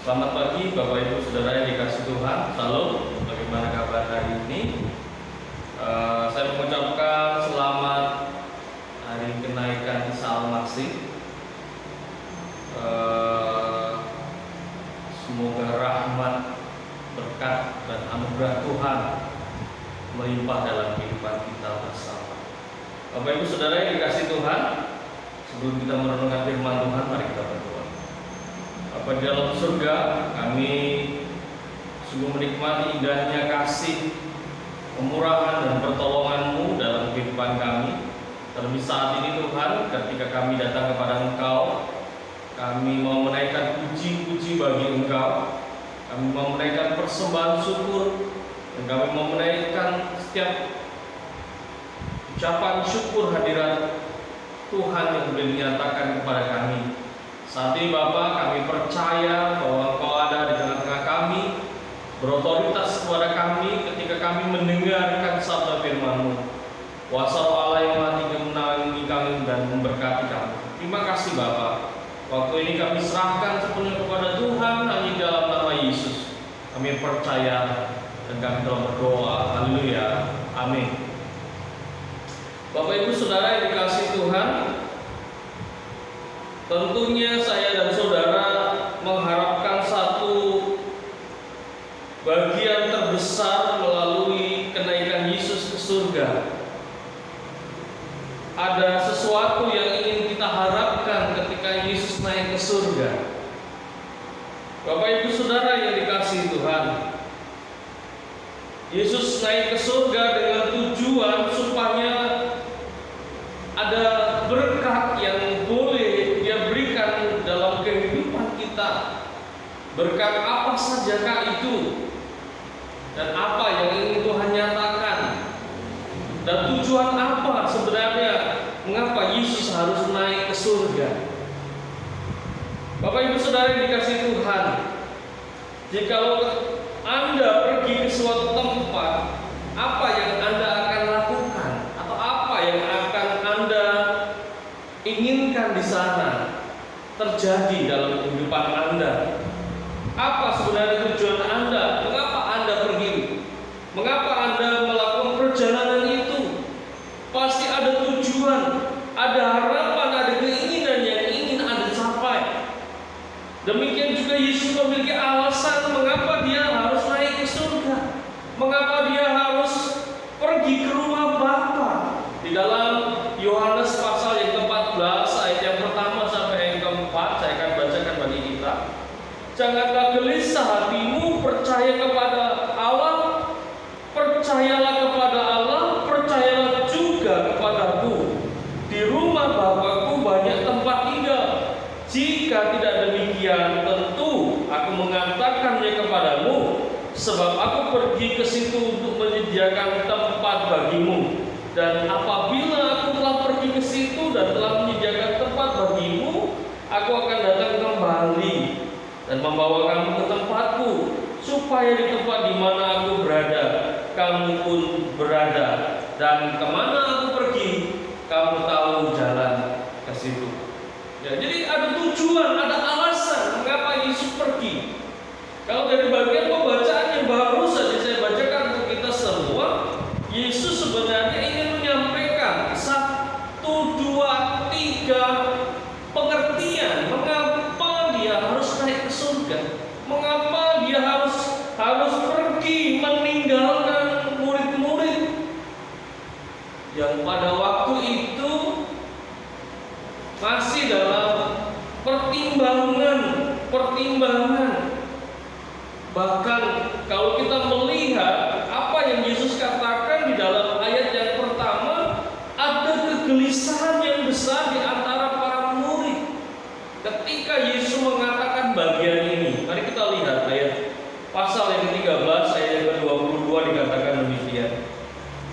Selamat pagi Bapak Ibu Saudara yang dikasih Tuhan. Salam, bagaimana kabar hari ini? Saya mengucapkan selamat hari kenaikan Isa Al-Masih. Semoga rahmat, berkat, dan anugerah Tuhan melimpah dalam kehidupan kita bersama. Bapak Ibu Saudara yang dikasih Tuhan, sebelum kita merenungkan firman Tuhan, mari kita berdoa. Bapa di dalam surga, kami sungguh menikmati indahnya kasih, kemurahan dan pertolongan-Mu dalam kehidupan kami. Terlebih saat ini Tuhan, ketika kami datang kepada Engkau, kami mau menaikkan puji-puji bagi Engkau, kami mau menaikkan persembahan syukur, dan kami mau menaikkan setiap ucapan syukur hadirat Tuhan yang sudah dinyatakan kepada kami. Saat ini Bapa, kami percaya bahwa Engkau ada di tengah-tengah kami, berotoritas kepada kami ketika kami mendengarkan sabda firman-Mu. Kuasa Roh Allah yang maha tinggi menaungi kami dan memberkati kami. Terima kasih Bapa. Waktu ini kami serahkan sepenuhnya kepada Tuhan hanya dalam nama Yesus. Kami percaya dan kami telah berdoa. Haleluya. Amin. Bapak Ibu Saudara yang dikasihi Tuhan, tentunya saya dan saudara mengharapkan satu bagian terbesar melalui kenaikan Yesus ke surga. Ada sesuatu yang ingin kita harapkan ketika Yesus naik ke surga. Bapak Ibu Saudara yang dikasihi Tuhan, Yesus naik ke surga dengan tujuan supaya ada berkat yang boleh Dia berikan dalam kehidupan kita. Berkat apa sajakah itu? Dan apa yang ingin Tuhan nyatakan? Dan tujuan apa sebenarnya mengapa Yesus harus naik ke surga? Bapak Ibu Saudara yang dikasihi Tuhan, jikalau Anda pergi ke suatu tempat, apa yang Anda akan lakukan? Atau apa yang akan Anda inginkan di sana terjadi dalam kehidupan Anda? Apa sebenarnya tujuan Anda? Mengapa Anda pergi? Mengapa Anda melakukan perjalanan itu? Pasti ada tujuan, ada harapan, ada keinginan yang ingin Anda capai. Demikian juga Yesus memiliki alasan mengapa Dia harus naik ke surga, mengapa Dia harus pergi ke rumah Bapa. Di dalam Yohanes pasal yang ke-14 ayat yang pertama sampai yang ke-4, saya akan bacakan bagi kita. Janganlah gelisah hatimu, percaya kepada Allah, percayalah kepada Allah, percayalah juga kepadaku. Di rumah Bapakku banyak tempat tinggal. Jika tidak demikian, tentu aku mengatakannya kepadamu, sebab aku pergi ke situ untuk menyediakan tempat bagimu. Dan apabila aku telah pergi ke situ dan telah menyediakan tempat bagimu, aku akan datang kembali dan membawa kamu ke tempatku, supaya di tempat di mana aku berada, kamu pun berada. Dan kemana aku pergi, kamu tahu jalan ke situ. Ya, jadi ada tujuan, ada alasan mengapa Yesus pergi. Kalau dari bagian pembacaan yang baru saja saya bacakan untuk kita semua, Yesus sebenarnya ingin menyampaikan 1, 2, 3 pengertian mengapa Dia harus naik ke surga, mengapa Dia harus pergi meninggalkan murid-murid yang pada waktu itu masih dalam pertimbangan. Bahkan kalau kita melihat apa yang Yesus katakan di dalam ayat yang pertama, ada kegelisahan yang besar di antara para murid ketika Yesus mengatakan bagian ini. Mari kita lihat ayat pasal yang ke-13 ayat yang ke-22 dikatakan demikian.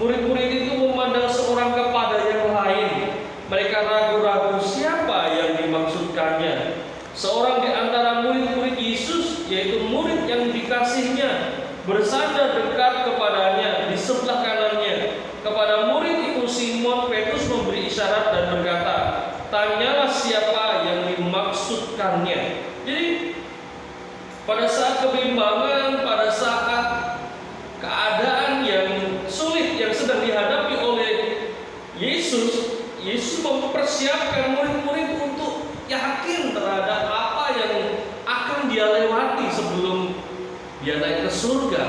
Murid-murid itu memandang seorang kepada yang lain. Mereka ragu-ragu siapa yang dimaksudkannya. Seorang di antara murid-murid Yesus, yaitu murid yang dikasihnya, bersandar dekat kepadanya di sebelah kanannya. Kepada murid itu Simon Petrus memberi isyarat dan berkata, tanyalah siapa yang dimaksudkannya. Jadi pada saat kebimbangan, pada saat keadaan yang sulit yang sedang dihadapi oleh Yesus, Yesus mempersiapkan murid-murid untuk yakin terhadap apa yang akan dia lewati sebelum dia naik ke surga.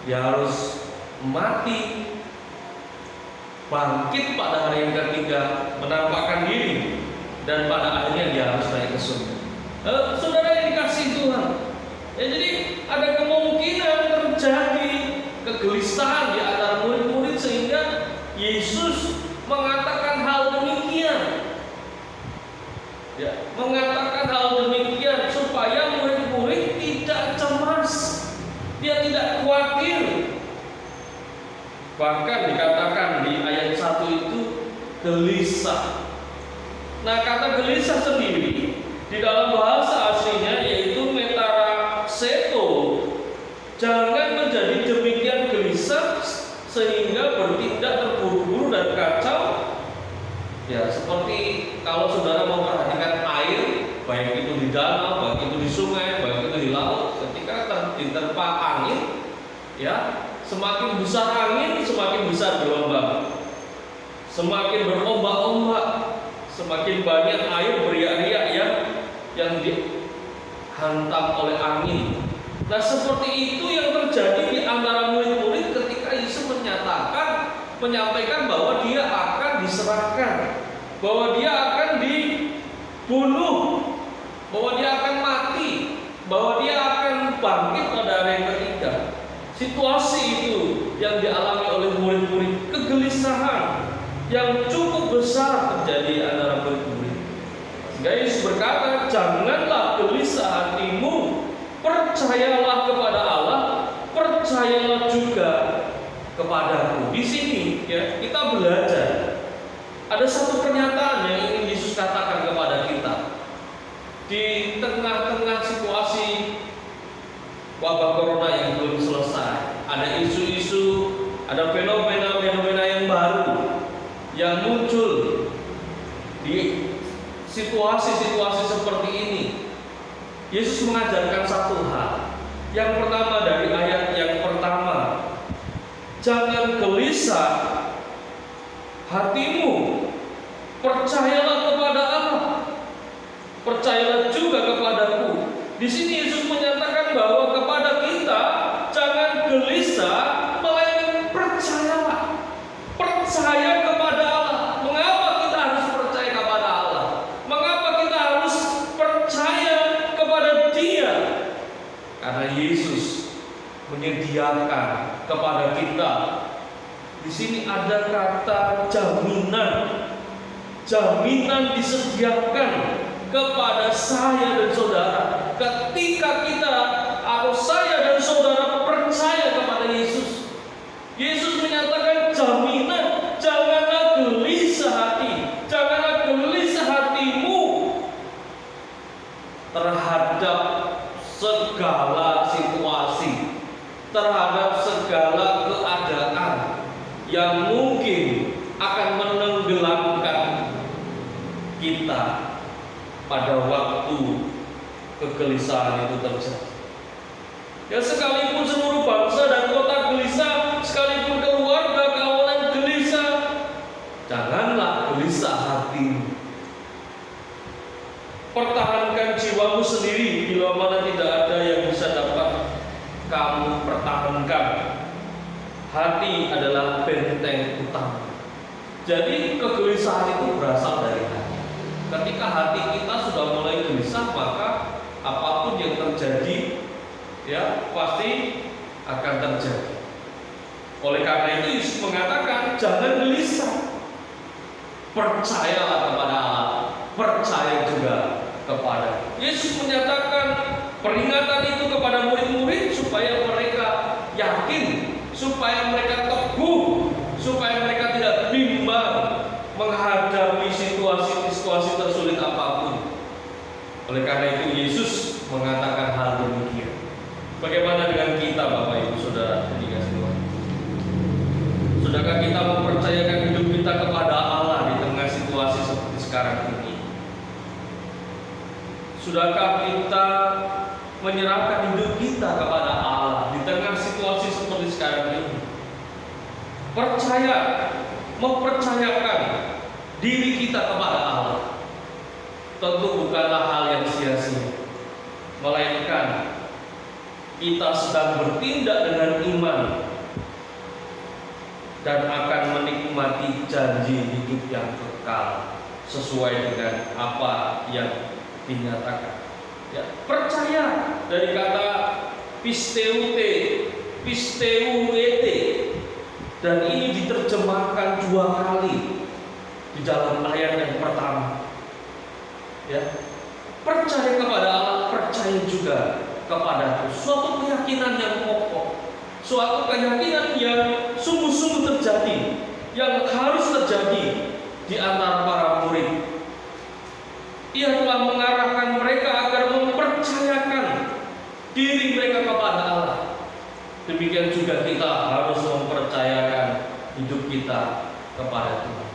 Dia harus mati, bangkit pada hari yang ketiga, menampakkan diri, dan pada akhirnya dia harus naik ke surga. Saudara yang dikasihi Tuhan, ya, jadi ada kemungkinan terjadi kegelisahan di antara murid-murid sehingga Yesus mengatakan hal demikian. Ya, mengatakan hal demikian supaya murid-murid tidak cemas, dia tidak khawatir. Bahkan dikatakan di ayat 1 itu gelisah. Nah, kata gelisah sendiri di dalam bahasa aslinya yaitu metaraseto. Jangan menjadi demikian gelisah sehingga bertindak terburu-buru dan kacau. Ya, seperti kalau saudara memperhatikan air, baik itu di danau, baik itu di sungai, baik itu di laut, ketika diterpa angin, ya, semakin besar angin, semakin besar gelombang, semakin berombak-ombak, semakin banyak air beriak-riak yang dihantam oleh angin. Nah, seperti itu yang terjadi di antara murid-murid ketika Yesus menyampaikan bahwa dia akan diserahkan, bahwa dia akan dibunuh, bahwa dia akan mati, bahwa dia akan bangkit pada hari yang ketiga. Situasi itu yang dialami oleh murid-murid, kegelisahan yang cukup besar terjadi antara murid-murid. Sehingga Yesus berkata, janganlah gelisah hatimu, percayalah kepada Allah, percayalah juga kepadaku. Di sini ya, kita belajar ada satu pernyataan yang ingin Yesus katakan kepada kita di tengah-tengah situasi wabah corona yang belum selesai. Ada isu-isu, ada fenomena-fenomena yang baru yang muncul di situasi-situasi seperti ini. Yesus mengajarkan satu hal. Yang pertama dari ayat yang pertama, jangan gelisah hatimu, percayalah kepada Allah, percayalah juga kepadaku. Di sini Yesus menyatakan bahwa kepada kita jangan gelisah, melainkan percayalah, percaya kepada Allah. Mengapa kita harus percaya kepada Allah? Mengapa kita harus percaya kepada Dia? Karena Yesus menyediakan kepada kita. Di sini ada kata jaminan. Jaminan disediakan kepada saya dan saudara ketika kita atau saya dan saudara percaya kepada Yesus. Yesus menyatakan jaminan, janganlah gelisah hati, janganlah gelisah hatimu terhadap segala situasi, terhadap segala keadaan yang mungkin akan menenggelamkan kita pada waktu kegelisahan itu terjadi. Ya, sekalipun seluruh bangsa dan kota gelisah, sekalipun keluarga kawanan gelisah, janganlah gelisah hatimu. Pertahankan jiwamu sendiri bila mana tidak ada yang bisa dapat kamu pertahankan. Hati adalah benteng utama. Jadi kegelisahan itu berasal dari hati. Ketika hati kita sudah mulai gelisah, maka apapun yang terjadi, ya pasti akan terjadi. Oleh karena itu Yesus mengatakan jangan gelisah, percayalah kepada Allah, percaya juga kepada. Yesus menyatakan peringatan itu kepada murid-murid supaya mereka yakin, supaya mereka teguh, supaya mereka tidak bimbang menghadapi situasi-situasi tersulit apapun. Oleh karena itu Yesus mengatakan hal demikian. Bagaimana dengan kita, Bapak Ibu Saudara yang dikasihi Tuhan? Sudahkah kita mempercayakan hidup kita kepada Allah di tengah situasi seperti sekarang ini? Sudahkah kita menyerahkan hidup kita kepada Allah di tengah situasi seperti sekarang ini? Mempercayakan diri kita kepada Allah tentu bukanlah hal yang sia-sia, melainkan kita sedang bertindak dengan iman dan akan menikmati janji hidup yang kekal sesuai dengan apa yang dinyatakan. Ya, percaya dari kata pisteuete, dan ini diterjemahkan 2 kali di dalam ayat yang pertama. Ya, percaya kepada Allah, percaya juga kepada suatu keyakinan yang kokoh, suatu keyakinan yang sungguh-sungguh terjadi, yang harus terjadi di antara para murid. Ia telah mengarahkan mereka agar mempercayakan diri mereka kepada Allah. Demikian juga kita harus mempercayakan hidup kita kepada Tuhan.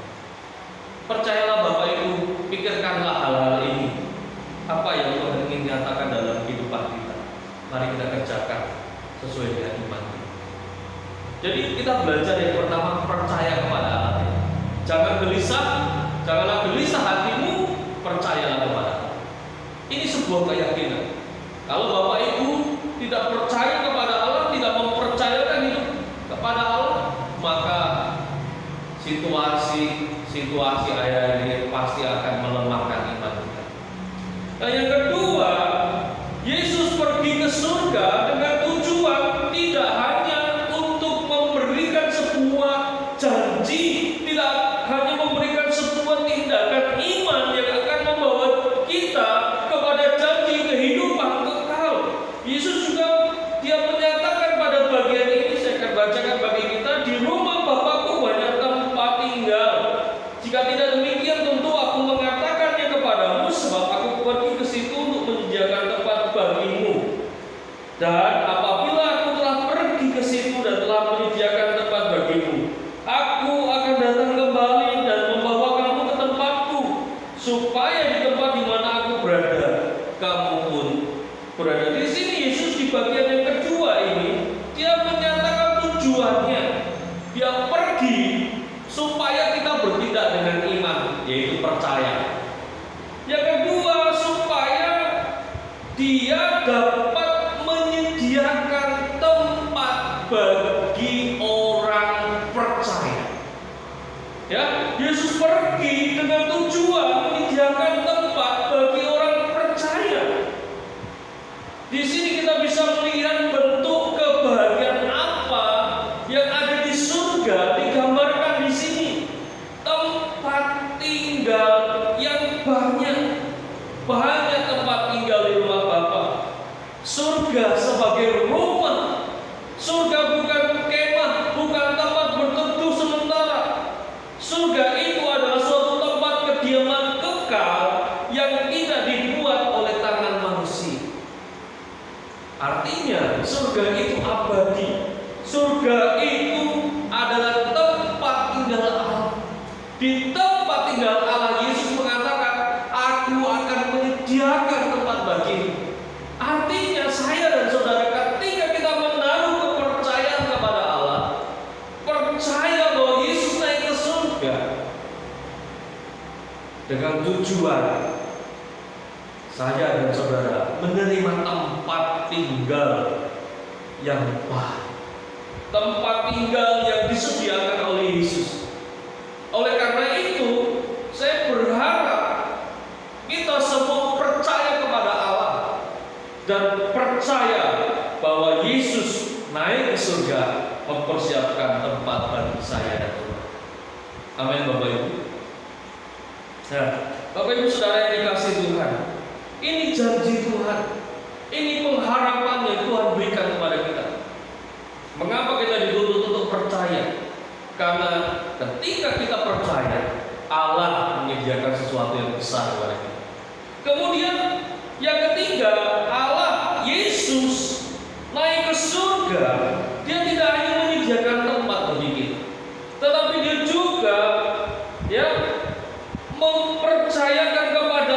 Percayalah Bapak Ibu, pikirkanlah hal-hal ini. Apa yang Tuhan ingin nyatakan dalam kehidupan kita. Mari kita kerjakan sesuai dengan iman kita. Jadi kita belajar yang pertama, percaya kepada Allah. Janganlah gelisah hatimu, percayalah kepada Allah. Ini sebuah keyakinan. Kalau Bapak Ibu tidak percaya kepada Allah, tidak mempercayakan hidup kepada Allah, maka situasi ayat ini pasti akan melemahkan iman kita. Dan yang kedua, Yesus pergi ke surga dengan tujuan tidak hanya untuk memberikan sebuah janji, tidak hanya memberikan sebuah tindakan iman yang akan membawa kita kepada janji kehidupan kekal. Yesus juga dia menyatakan pada bagian ini, saya akan bacakan bagi kita, di rumah Bapakku banyak tempat tinggal. Jika tidak demikian, tentu aku mengatakannya kepadamu, sebab aku pergi ke situ untuk menyediakan tempat bagimu. Dan apabila aku telah pergi ke situ dan telah menyediakan tempat bagimu, aku akan datang kembali dan membawa kamu ke tempatku, supaya di tempat di mana aku berada, kamu pun berada. Di sini Yesus di bagian yang kedua ini, dia menyatakan tujuannya. Dia pergi supaya kita bertindak dengan iman, yaitu percaya. Yang kedua, supaya dia dapat menyediakan tempat bagi orang percaya. Ya, Yesus pergi dengan tujuan menyediakan tempat bagi orang percaya. Di sini kita bisa melihat bentuk kebahagiaan apa yang ada di surga digambarkan di sini. Tempat tinggal yang banyak tempat tinggal di rumah Bapa. Surga sebagai rumah. Surga bukan kemah, bukan tempat berteduh sementara. Surga itu adalah suatu tempat kediaman kekal yang tidak dibuat oleh tangan manusia. Artinya surga itu abadi. Surga itu adalah tempat tinggal Allah. Di tempat tinggal Allah, Yesus mengatakan, aku akan menyediakan tempat bagimu. Artinya saya dan saudara, ketika kita menaruh kepercayaan kepada Allah, percaya bahwa Yesus naik ke surga dengan tujuan saya dan saudara menerima tempat tinggal yang baik, tempat tinggal yang disediakan oleh Yesus. Oleh karena itu, saya berharap kita semua percaya kepada Allah dan percaya bahwa Yesus naik ke surga mempersiapkan tempat bagi saya dan Tuhan. Amin, Bapak Ibu. Nah, Bapak Ibu saudara yang dikasihi Tuhan, ini janji Tuhan, ini pengharapan yang Tuhan berikan kepada kita. Mengapa kita dituntut untuk percaya? Karena ketika kita percaya, Allah menyediakan sesuatu yang besar kepada kita. Kemudian yang ketiga, Allah, Yesus naik ke surga. Dia tidak hanya menyediakan tempat bagi kita, tetapi dia juga mempercayakan kepada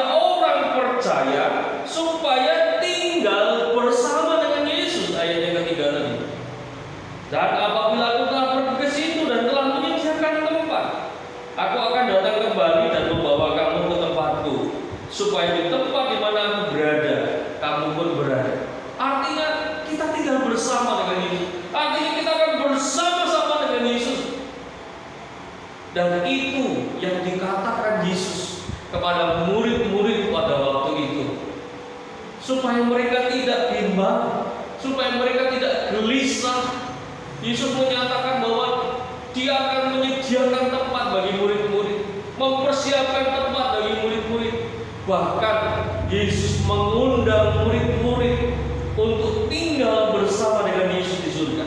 Dan apabila aku telah pergi ke situ dan telah menyediakan tempat, aku akan datang kembali dan membawa kamu ke tempatku, supaya di tempat di mana aku berada, kamu pun berada. Artinya kita tinggal bersama dengan Yesus. Artinya kita akan bersama-sama dengan Yesus. Dan itu yang dikatakan Yesus kepada murid-murid pada waktu itu, supaya mereka tidak bimbang, supaya mereka tidak gelisah. Yesus menyatakan bahwa Dia akan menyediakan tempat bagi murid-murid, mempersiapkan tempat bagi murid-murid. Bahkan Yesus mengundang murid-murid untuk tinggal bersama dengan Yesus di surga.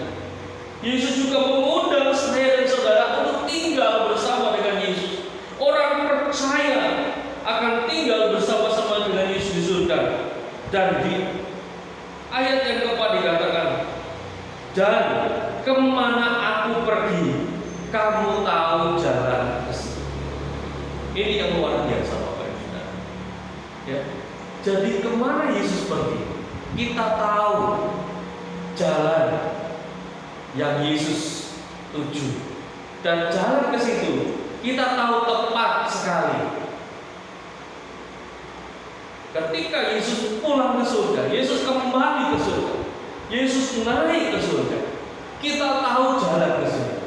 Yesus juga mengundang saya dan saudara untuk tinggal bersama dengan Yesus. Orang percaya akan tinggal bersama-sama dengan Yesus di surga. Dan di ayat yang keempat dikatakan, dan kemana aku pergi, kamu tahu jalan ke situ. Ini yang luar biasa Bapak Ibu Saudara. Ya. Jadi kemana Yesus pergi, kita tahu jalan yang Yesus tuju. Dan jalan ke situ kita tahu tepat sekali. Ketika Yesus pulang ke surga, Yesus kembali ke surga, Yesus naik ke surga, kita tahu jalan ke surga.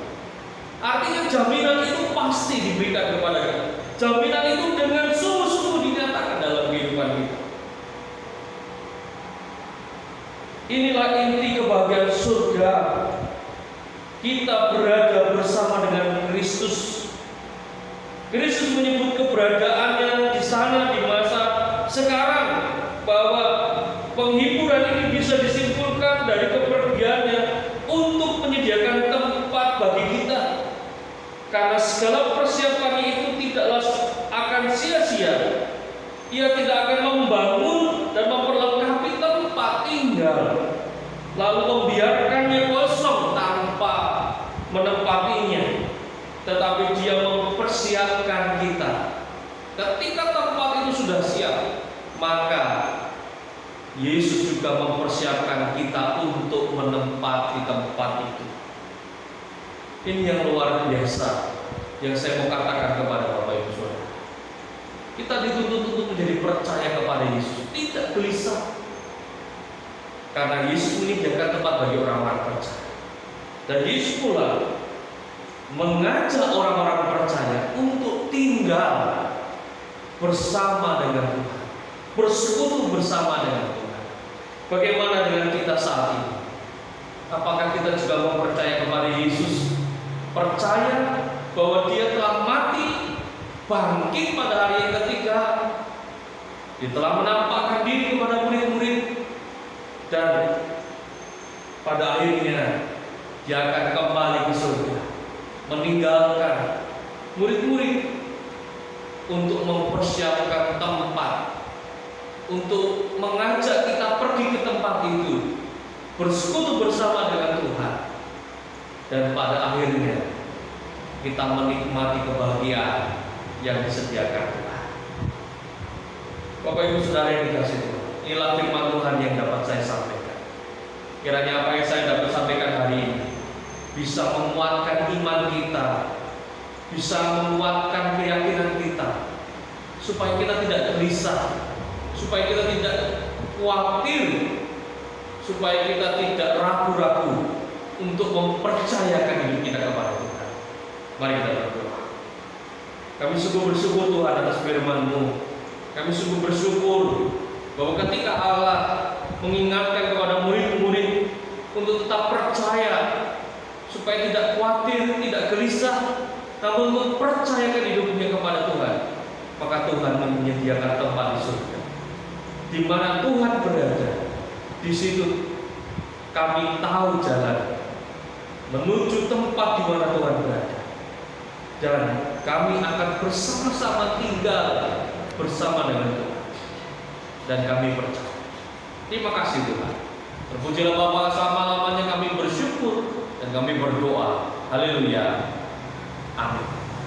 Artinya jaminan itu pasti diberikan kepada kita. Jaminan itu dengan sungguh-sungguh dinyatakan dalam kehidupan kita. Inilah inti kebahagiaan surga. Kita berada bersama dengan Kristus. Kristus menyebut keberadaannya di sana di masa sekarang, bahwa penghiburan ini bisa disimpulkan dari kepergiannya untuk menyediakan tempat bagi kita. Karena segala persiapan itu tidaklah akan sia-sia. Ia tidak akan membangun dan memperlengkapi tempat tinggal, lalu membiarkannya kosong tanpa menempatinya. Tetapi Dia mempersiapkan kita. Ketika tempat itu sudah siap, maka Yesus juga mempersiapkan kita untuk menempati tempat itu. Ini yang luar biasa yang saya mau katakan kepada Bapak Ibu Saudara. Kita dituntut untuk menjadi percaya kepada Yesus, tidak gelisah. Karena Yesus menyediakan tempat bagi orang-orang percaya. Dan Yesus pula mengajak orang-orang percaya untuk tinggal bersama dengan Tuhan, bersekutu bersama dengan Tuhan. Bagaimana dengan kita saat ini? Apakah kita juga mempercaya kepada Yesus? Percaya bahwa Dia telah mati, bangkit pada hari yang ketiga. Dia telah menampakkan diri kepada murid-murid, dan pada akhirnya Dia akan kembali ke surga, meninggalkan murid-murid untuk mempersiapkan tempat, untuk mengajak kita pergi ke tempat itu, bersekutu bersama dengan Tuhan. Dan pada akhirnya kita menikmati kebahagiaan yang disediakan Tuhan. Bapak Ibu Saudara yang dikasihi Tuhan, inilah firman Tuhan yang dapat saya sampaikan. Kiranya apa yang saya dapat sampaikan hari ini bisa menguatkan iman kita, bisa menguatkan keyakinan kita, supaya kita tidak gelisah, supaya kita tidak khawatir, supaya kita tidak ragu-ragu untuk mempercayakan hidup kita kepada Tuhan. Mari kita berdoa. Kami sungguh bersyukur Tuhan atas firman-Mu. Kami sungguh bersyukur bahwa ketika Allah mengingatkan kepada murid-murid untuk tetap percaya, supaya tidak khawatir, tidak gelisah, namun mempercayakan hidupnya kepada Tuhan, maka Tuhan menyediakan tempat di surga. Di mana Tuhan berada, di situ kami tahu jalan menuju tempat di mana Tuhan berada, dan kami akan bersama-sama tinggal bersama dengan Tuhan. Dan kami percaya. Terima kasih Tuhan. Terpujilah Bapa, selama-lamanya kami bersyukur dan kami berdoa. Haleluya. Amin.